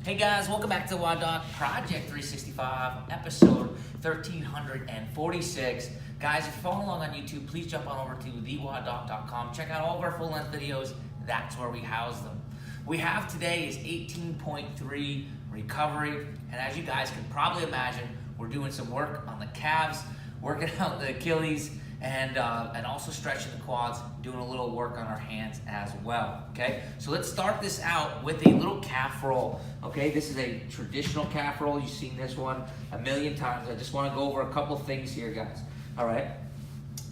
Hey guys, welcome back to WODdoc Project 365, episode 1346. Guys, if you're following along on YouTube, please jump on over to WODdoc.com. Check out all of our full-length videos. That's where we house them. We have today is 18.3 recovery, and as you guys can probably imagine, we're doing some work on the calves, working out the Achilles, and also stretching the quads, doing a little work on our hands as well, okay? So let's start this out with a little calf roll, okay? This is a traditional calf roll. You've seen this one a million times. I just wanna go over a couple things here, guys, all right?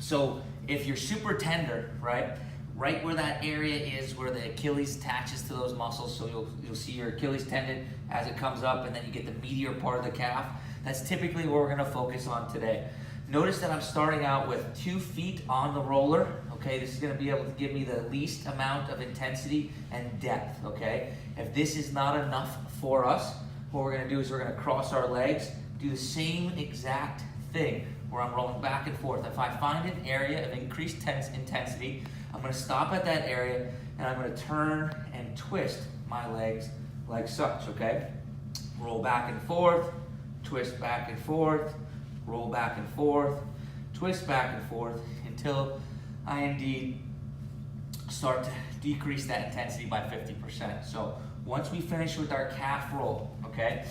So if you're super tender, right where that area is where the Achilles attaches to those muscles, so you'll see your Achilles tendon as it comes up, and then you get the meatier part of the calf. That's typically what we're gonna focus on today. Notice that I'm starting out with 2 feet on the roller, okay? This is gonna be able to give me the least amount of intensity and depth, okay? If this is not enough for us, what we're gonna do is we're gonna cross our legs, do the same exact thing where I'm rolling back and forth. If I find an area of increased intensity, I'm gonna stop at that area and I'm gonna turn and twist my legs like such, okay? Roll back and forth, twist back and forth, roll back and forth, twist back and forth until I indeed start to decrease that intensity by 50%. So once we finish with our calf roll, okay,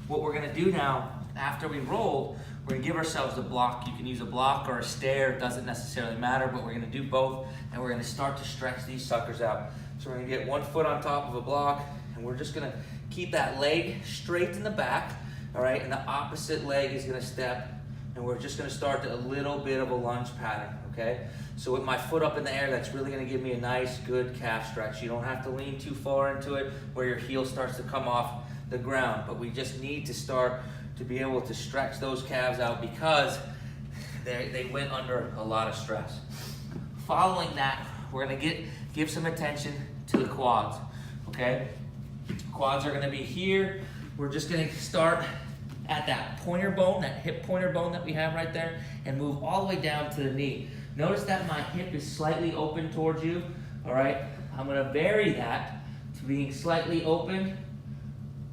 what we're gonna do now, after we rolled, we're gonna give ourselves a block. You can use a block or a stair, it doesn't necessarily matter, but we're gonna do both, and we're gonna start to stretch these suckers out. So we're gonna get 1 foot on top of a block, and we're just gonna keep that leg straight in the back, all right, and the opposite leg is gonna step, and we're just gonna start a little bit of a lunge pattern, okay? So with my foot up in the air, that's really gonna give me a nice, good calf stretch. You don't have to lean too far into it where your heel starts to come off the ground, but we just need to start to be able to stretch those calves out because they went under a lot of stress. Following that, we're gonna give some attention to the quads, okay? Quads are gonna be here. We're just gonna start at that pointer bone, that hip pointer bone that we have right there, and move all the way down to the knee. Notice that my hip is slightly open towards you, all right? I'm gonna vary that to being slightly open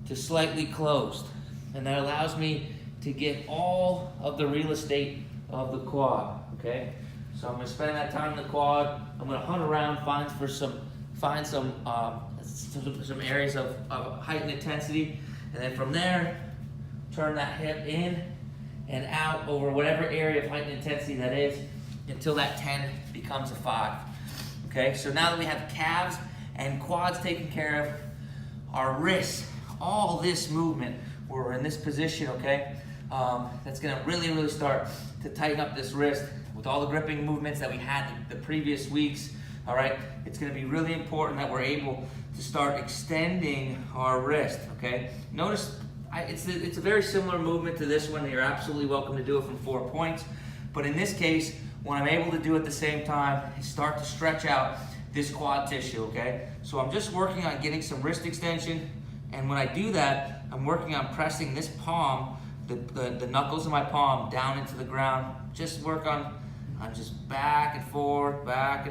to slightly closed. And that allows me to get all of the real estate of the quad, okay? So I'm gonna spend that time in the quad. I'm gonna hunt around, find some areas of heightened intensity, and then from there, turn that hip in and out over whatever area of heightened intensity that is until that 10 becomes a 5. Okay, so now that we have calves and quads taken care of, our wrists, all this movement, where we're in this position, okay, that's gonna really start to tighten up this wrist with all the gripping movements that we had the previous weeks, all right? It's gonna be really important that we're able to start extending our wrist, okay? Notice, it's a very similar movement to this one. You're absolutely welcome to do it from 4 points. But in this case, what I'm able to do at the same time is start to stretch out this quad tissue, okay? So I'm just working on getting some wrist extension. And when I do that, I'm working on pressing this palm, the knuckles of my palm down into the ground. Just work on just back and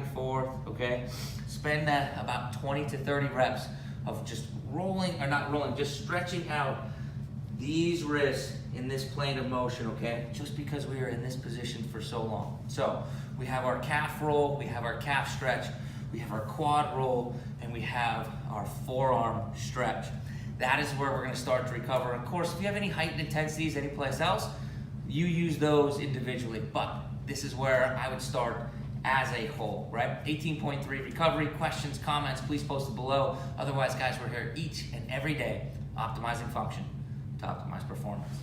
forth, okay? Spend that about 20 to 30 reps of just rolling, or not rolling, just stretching out these wrists in this plane of motion, okay? Just because we are in this position for so long. So we have our calf roll, we have our calf stretch, we have our quad roll, and we have our forearm stretch. That is where we're gonna start to recover. Of course, if you have any heightened intensities anyplace else, you use those individually, but this is where I would start as a whole, right? 18.3 recovery. Questions, comments, please post it below. Otherwise, guys, we're here each and every day optimizing function to optimize performance.